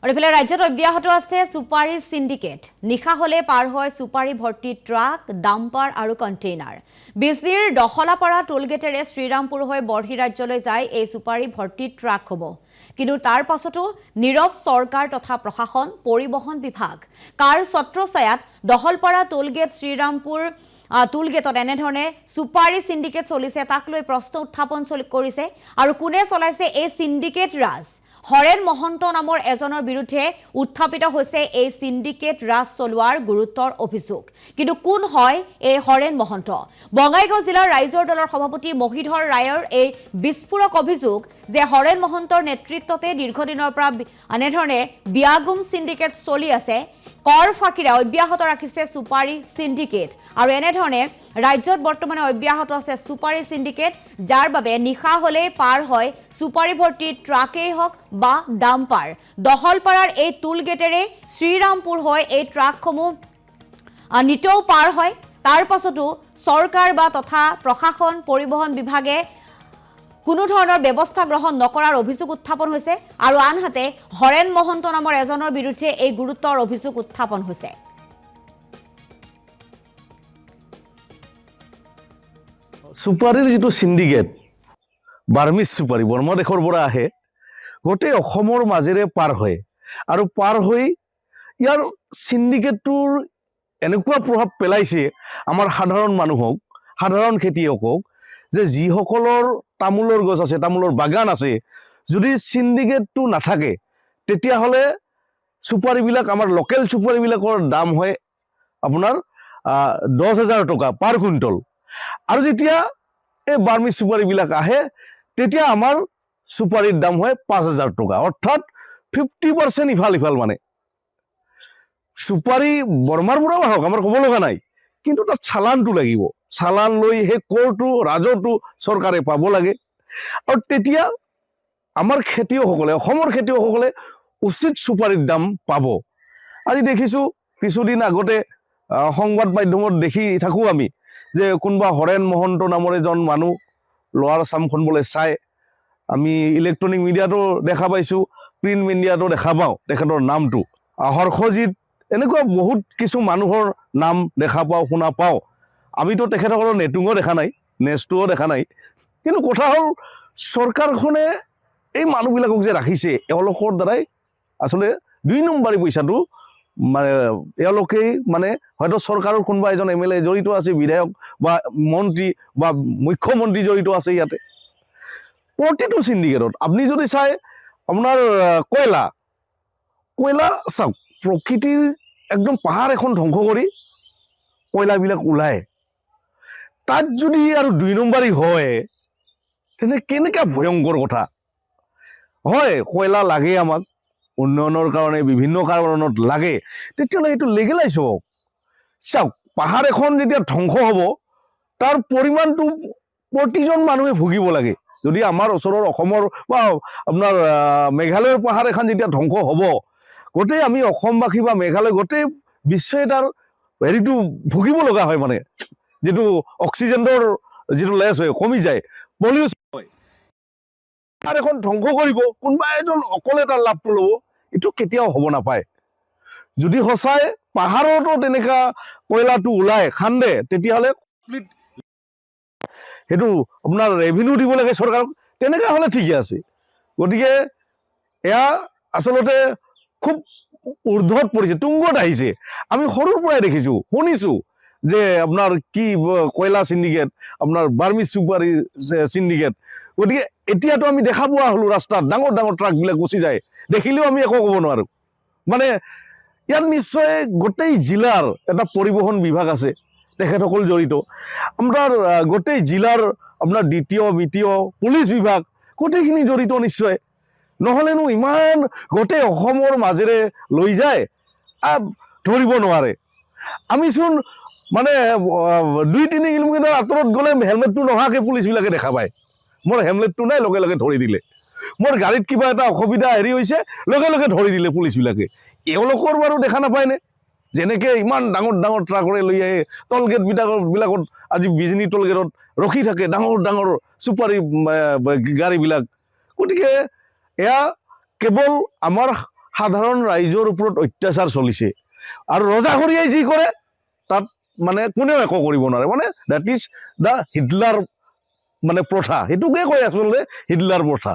और इफाले राज्यत अब्याहत आछे सुपारी सिंडिकेट निशा हले पार हय सुपारी भर्ती ट्राक डाम्पार और कन्टेनार बिजनीर दखलापारा टोलगेटेरे श्रीरामपुर हय बर्ही राज्यলৈ जाय এই सुपारी भर्ती ट्राकসমূह किन्तु तार पाछतो नीरव सरकार तथा प्रशासन परिवहन विभाग कार छत्रछायात दखलपारा टोलगेट श्रीरामपुर टोलगेटत এনেধৰণে सुपारी सिंडिकेट चलिছে ताक লৈ प्रश्न उत्थापन কৰিছে আৰু কোনে চলাইছে এই সিন্ডিকেট ৰাজ হৰেন মহন্ত নামৰ এজনৰ বিৰুদ্ধে উত্থাপিত হৈছে এই সিন্ডিকেট ৰাজ চলোৱাৰ গুৰুত্বৰ অভিযোগ কিন্তু কোন হয় এই হৰেন মহন্ত বঙাইগাঁও জিলাৰ ৰাইজৰ দলৰ সভাপতি মহিধৰ ৰায়ৰ এই বিস্ফোৰক অভিযোগ যে হৰেন মহন্তৰ নেতৃত্বতে দীৰ্ঘদিনৰ পৰা এনেধৰণে বিয়াগুম সিন্ডিকেট চলি আছে কৰ ফাকিৰা অব্যাহত ৰাখিছে সুপাৰী সিন্ডিকেট আৰু এনেধৰণে ৰাজ্যত বৰ্তমানে অব্যাহত আছে সুপাৰী সিন্ডিকেট যাৰ বাবে নিশা হলে পাৰ হয় সুপাৰী ভৰ্তি ট্ৰাকেই হওক বা ডাম্পাৰ দহলপাৰাৰ এই টুলগেটেৰে শ্ৰীৰামপুৰ হয় এই ট্ৰাকসমূহ নিতৌ পাৰ হয় তাৰ পাছতো চৰকাৰ বা তথা প্ৰশাসন পৰিবহন বিভাগে কোনো ধৰণৰ ব্যৱস্থা গ্ৰহণ নকৰাৰ অভিযোগ উত্থাপন হৈছে আৰু আনহাতে হৰেন মহন্ত নামৰ এজনৰ বিৰুদ্ধে এই গুৰুত্বৰ অভিযোগ উত্থাপন হৈছে সুপাৰীৰ যেটো সিন্ডিকেট বাৰ্মিজ সুপাৰী বৰ্মা দেশৰ পৰা আহে গোটেই অসমৰ মাজেৰে পাৰ হয় আৰু পাৰ হৈ ইয়াৰ সিন্ডিকেটৰ এনেকুৱা প্ৰভাৱ পেলাইছে আমাৰ সাধাৰণ মানুহক সাধাৰণ খেতিয়কক যে যিসকলৰ তামোলৰ গছ আছে তামোলৰ বাগান আছে যদি সিন্ডিকেটটো নাথাকে তেতিয়াহলে সুপাৰীবিলাক আমাৰ লোকেল সুপাৰীবিলাকৰ দাম হয় আপোনাৰ 10,000 টকা পাৰ কুইণ্টল আৰু যেতিয়া এই বাৰ্মিজ সুপাৰীবিলাক আহে তেতিয়া আমাৰ সুপাৰীৰ দাম হয় 5,000 টকা অৰ্থাৎ 50% ইফাল মানে সুপাৰী বৰ্মাৰ পৰা আহক আমাৰ ক'ব লগা নাই কিন্তু তাত চালানটো লাগিব চালান লৈ হে কৰটো ৰাজহটো চৰকাৰে পাব লাগে আৰু তেতিয়া আমাৰ খেতিয়কসকলে অসমৰ খেতিয়কসকলে উচিত সুপাৰীৰ দাম পাব আজি দেখিছো কিছুদিন আগতে সংবাদ মাধ্যমত দেখি থাকো আমি যে কোনবা হৰেন মহন্ত নামৰ এজন মানুহ লোৱাৰ সামখন বলে চাই আমি ইলেক্ট্ৰনিক মিডিয়াটো দেখা পাইছো প্ৰিন্ট মিডিয়াটো দেখা পাও তেখেতৰ নামটো হৰখজিত এনেকুৱা বহুত কিছু মানুহৰ নাম দেখা পাও শুনা পাও আমিতো তেখেতসকলৰ নেটুঙো দেখা নাই নেষ্টও দেখা নাই কিন্তু কথা হল চৰকাৰখনে এই মানুহবিলাকক যে ৰাখিছে এওঁলোকৰ দ্বাৰাই আসলে 2 নম্বৰী পইচাটো মানে এওঁলোকেই মানে হয়তো চৰকাৰৰ কোনোবা এজন এমএলএ জড়িত আছে বিধায়ক বা মন্ত্ৰী বা মুখ্যমন্ত্ৰী জড়িত আছে ইয়াতে প্ৰতিটো সিন্ডিকেটত আপনি যদি চাই আপোনাৰ কয়লা চাওক প্ৰকৃতিৰ একদম পাহাৰ এখন ধ্বংস কৰি কয়লাবিলাক ওলায় তাত যদি আৰু 2 নম্বৰী হয় তেনে কেনেকা ভয়ংকৰ কথা হয় কয়লা লাগে আমাক উন্নয়নৰ কাৰণে বিভিন্ন কাৰণত লাগে তেতিয়ালে এটো লিগেলাইজ হওক চাওক পাহাৰ এখন যেতিয়া ধ্বংস হ'ব তাৰ পৰিমাণটো প্ৰতিজন মানুহে ভুগিব লাগে যদি আমাৰ ওচৰৰ অসমৰ বা আপোনাৰ মেঘালয়ৰ পাহাৰ এখন যেতিয়া ধ্বংস হ'ব গোটেই আমি অসমবাসী বা মেঘালয় গোটেই বিশ্বই তাৰ হেৰিটো ভুগিব লগা হয় মানে যেটো অক্সিজেনৰ যেটো লেছ হয় কমি যায় পলিউশন হয় আৰ এখন ধ্বংস কৰিব কোনবা এজন অকলে তাৰ লাভটো ল'ব এটো কেতিয়াও হ'ব নাপায় যদি হসাই পাহাৰতো তেনেকা কয়লাটো ওলায় খান্দে তেতিয়াহলে হেতু আপোনাৰ ৰেভিনিউ দিব লাগে চৰকাৰক তেনেকা হলে ঠিকই আছে গতিকে এয়া আসলতে খুব ঊৰ্ধ্বত পৰিছে তুংগত আহিছে আমি সৰুৰ পৰাই দেখিছো শুনিছো যে আপোনাৰ কি কয়লা সিন্ডিকেট আপোনাৰ বাৰ্মিজ সুপাৰী সিন্ডিকেট গতিকে এতিয়াতো আমি দেখা পোৱা হলো ৰাস্তাত ডাঙৰ ডাঙৰ ট্ৰাকবিলাক গুচি যায় দেখিলেও আমি একো ক'ব নোৱাৰো মানে ইয়াত নিশ্চয় গোটেই জিলাৰ এটা পৰিবহন বিভাগ আছে তেখেতসকল জড়িত আমাৰ গোটেই জিলাৰ আপোনাৰ দ্বিতীয় মিতীয় পুলিচ বিভাগ গোটেইখিনি জড়িত নিশ্চয় নহলেনো ইমান গোটেই অসমৰ মাজেৰে লৈ যায় ধৰিব নোৱাৰে আমি চোন মানে 2-3 কিলোমিটাৰ আঁতৰত গ'লে হেলমেটটো নোহাকে পুলিচবিলাকে দেখা পায় মোৰ হেলমেটটো নাই লগে লগে ধৰি দিলে মোৰ গাড়ীত কিবা এটা অসুবিধা হেৰি হৈছে লগে লগে ধৰি দিলে পুলিচবিলাকে এওঁলোকৰ বাৰু দেখা নাপায় নে যেনেকে ইমান ডাঙৰ ডাঙৰ ট্ৰাকৰে লৈ আহে টলগেট বিলাকত আজি বিজনী টলগেটত ৰখি থাকে ডাঙৰ ডাঙৰ সুপাৰী গাড়ীবিলাক গতিকে এয়া কেৱল আমাৰ সাধাৰণ ৰাইজৰ ওপৰত অত্যাচাৰ চলিছে আৰু ৰজাঘৰীয়াই যি কৰে তাত মানে কোনেও একো কৰিব নোৱাৰে মানে দ্যাট ইজ দ্য হিটলাৰ মানে প্ৰথা সেইটোকে কয় আচলতে হিটলাৰ প্ৰথা